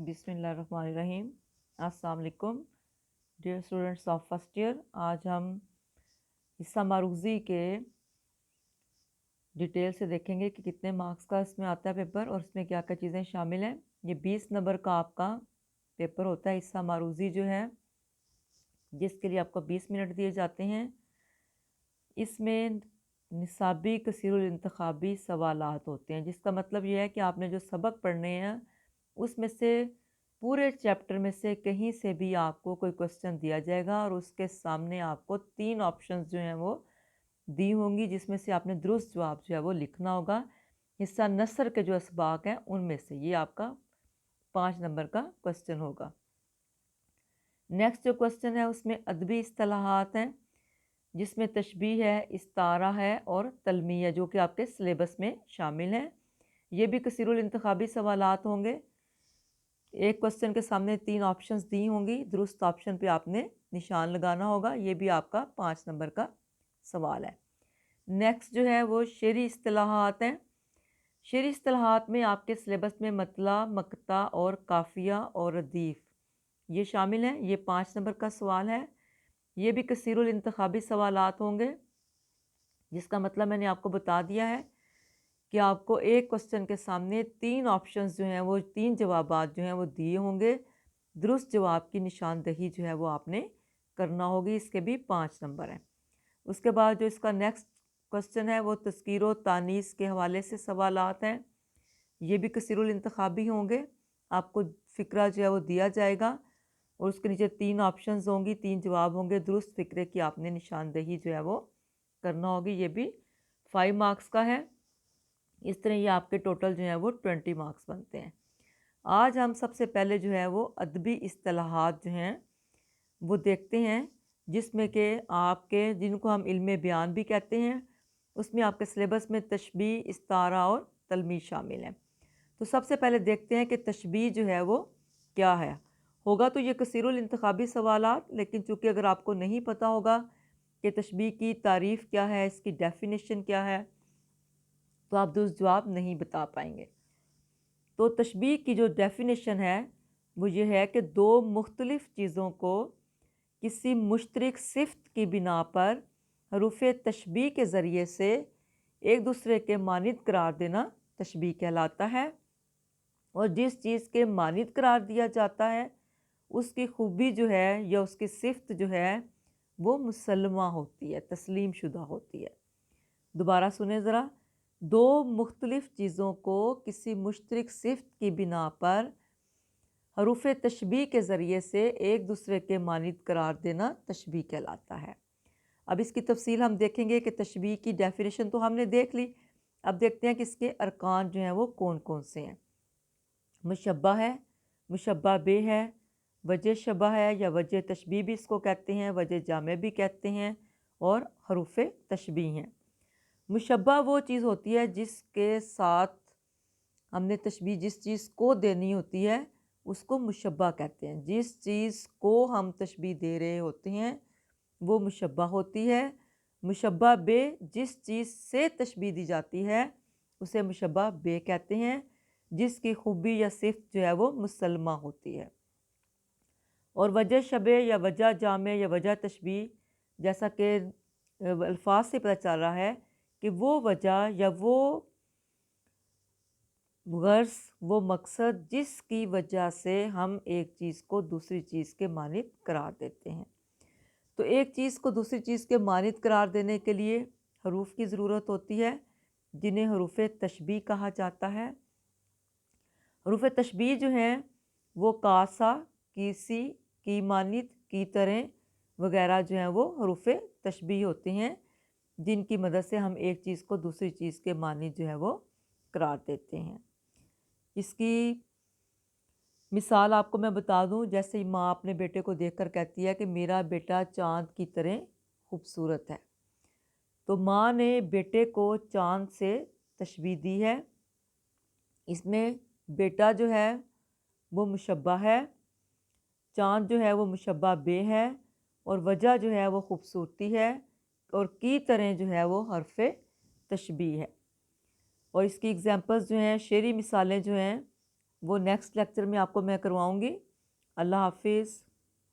बिस्मिल्लाहिर्रहमानिर्रहीम। अस्सलाम वालेकुम dear students of first year. आज हम हिस्सा मारूज़ी के डिटेल से देखेंगे कि कितने मार्क्स का इसमें आता है पेपर और इसमें क्या क्या चीज़ें शामिल हैं। ये 20 नंबर का आपका पेपर होता है हिस्सा मारूज़ी जो है, जिसके लिए आपको 20 मिनट दिए जाते हैं। इसमें निसाबी कसीरुल इंतखाबी सवालात होते हैं, जिसका मतलब ये है कि आपने जो सबक पढ़ने हैं उसमें से पूरे चैप्टर में से कहीं से भी आपको कोई क्वेश्चन दिया जाएगा और उसके सामने आपको 3 ऑप्शंस जो हैं वो दी होंगी, जिसमें से आपने दुरुस्त जवाब जो है वो लिखना होगा। हिस्सा नसर के जो असबाक हैं उनमें से ये आपका 5 नंबर का क्वेश्चन होगा। नेक्स्ट जो क्वेश्चन है उसमें अदबी इस्तिलाहात हैं, जिसमें तशबीह है, इस्तारा है और तलमी है, जो कि आपके सिलेबस में शामिल हैं। ये भी कसीरुल इंतखाबी सवालात होंगे। एक क्वेश्चन के सामने 3 ऑप्शंस दी होंगी, दुरुस्त ऑप्शन पे आपने निशान लगाना होगा। ये भी आपका 5 नंबर का सवाल है। नेक्स्ट जो है वो शेरी इस्तिलाहात हैं। शेरी इस्तिलाहात में आपके सिलेबस में मतला, मकता और काफिया और रदीफ़ ये शामिल हैं। ये 5 नंबर का सवाल है। ये भी कसीरुल इंतखाबी सवालात होंगे, जिसका मतलब मैंने आपको बता दिया है कि आपको एक क्वेश्चन के सामने 3 ऑप्शंस जो हैं वो 3 जवाबात जो हैं वो दिए होंगे। दुरुस्त जवाब की निशानदही जो है वो आपने करना होगी। इसके भी 5 नंबर हैं। उसके बाद जो इसका नेक्स्ट क्वेश्चन है वो तज़कीर व तानीस के हवाले से सवालात हैं। ये भी कसीरुल इंतखाबी होंगे। आपको फ़िक्रा जो है वो दिया जाएगा और उसके नीचे 3 ऑप्शंस होंगी, 3 जवाब होंगे। दुरुस्त फ़िक्रे की आपने निशानदही जो है वो करना होगी। ये भी 5 मार्क्स का है। इस तरह ये आपके टोटल जो है वो 20 मार्क्स बनते हैं। आज हम सबसे पहले जो है वो अदबी इस्तिलाहात जो हैं वो देखते हैं, जिसमें कि आपके जिनको हम इल्म बयान भी कहते हैं, उसमें आपके सिलेबस में तशबीह, इस्तारा और तलमी शामिल हैं। तो सबसे पहले देखते हैं कि तशबीह जो है वो क्या है। होगा तो ये कसीरुल इंतखाबी सवालात, लेकिन चूँकि अगर आपको नहीं पता होगा कि तशबीह की तारीफ़ क्या है, इसकी डेफिनेशन क्या है, तो आप दुरुस्त जवाब नहीं बता पाएंगे। तो तशबीह की जो डेफिनेशन है वो ये है कि 2 मुख्तलिफ़ चीज़ों को किसी मुश्तरक सिफ़त की बिना पर हरूफ़ तशबीह के ज़रिए से एक दूसरे के मानिद करार देना तशबीह कहलाता है। और जिस चीज़ के मानिद करार दिया जाता है उसकी खूबी जो है या उसकी सिफ़त जो है वो मुसल्लमा होती है, तस्लीम शुदा होती है। दोबारा सुने ज़रा। 2 मुख्तलिफ़ चीज़ों को किसी मुश्तरक सिफ़त की बिना पर हरूफ़ तशबीह के ज़रिए से एक दूसरे के मानिद करार देना तशबीह कहलाता है। अब इसकी तफसील हम देखेंगे कि तशबीह की डेफिनेशन तो हमने देख ली। अब देखते हैं कि इसके अरकान जो हैं वो कौन कौन से हैं। मुशब्बा है, मुशब्बा बे है, वजह शबा है या वजह तशबीह भी इसको कहते हैं, वजह जामे भी कहते हैं, और हरूफ़ तशबीह हैं। मुशब्बा वो चीज़ होती है जिसके साथ हमने तशबीह जिस चीज़ को देनी होती है उसको मुशब्बा कहते हैं। जिस चीज़ को हम तशबीह दे रहे होते हैं वो मुशब्बा होती है। मुशब्बा बे जिस चीज़ से तशबीह दी जाती है उसे मुशब्बा बे कहते हैं, जिसकी खूबी या सिफ़त जो है वो मुसल्लमा होती है। और वजह शबे या वजह जामे या वजह तशबीह, जैसा कि अल्फाज से पता चल रहा है कि वो वजह या वो गर्ज़, वो मकसद जिसकी वजह से हम एक चीज़ को दूसरी चीज़ के मानिद करार देते हैं। तो एक चीज़ को दूसरी चीज़ के मानिद करार देने के लिए हरूफ की ज़रूरत होती है, जिन्हें हरूफ तशबीह कहा जाता है। हरूफ तशबीह जो हैं वो कासा, कीसी, की मानिद, की तरह वगैरह जो हैं वो हरूफ तशबीह होते हैं, जिनकी मदद से हम एक चीज़ को दूसरी चीज़ के मानिद जो है वो करार देते हैं। इसकी मिसाल आपको मैं बता दूं, जैसे माँ अपने बेटे को देखकर कहती है कि मेरा बेटा चाँद की तरह खूबसूरत है, तो माँ ने बेटे को चाँद से तशबीह दी है। इसमें बेटा जो है वो मुशब्बा है, चाँद जो है वो मुशब्बा बे है, और वजह जो है वो खूबसूरती है, और की तरह जो है वो हर्फ तशबीह है। और इसकी एग्जांपल्स जो हैं, शेरी मिसालें जो हैं وہ نیکسٹ لیکچر میں آپ کو میں کرواؤں گی۔ اللہ حافظ۔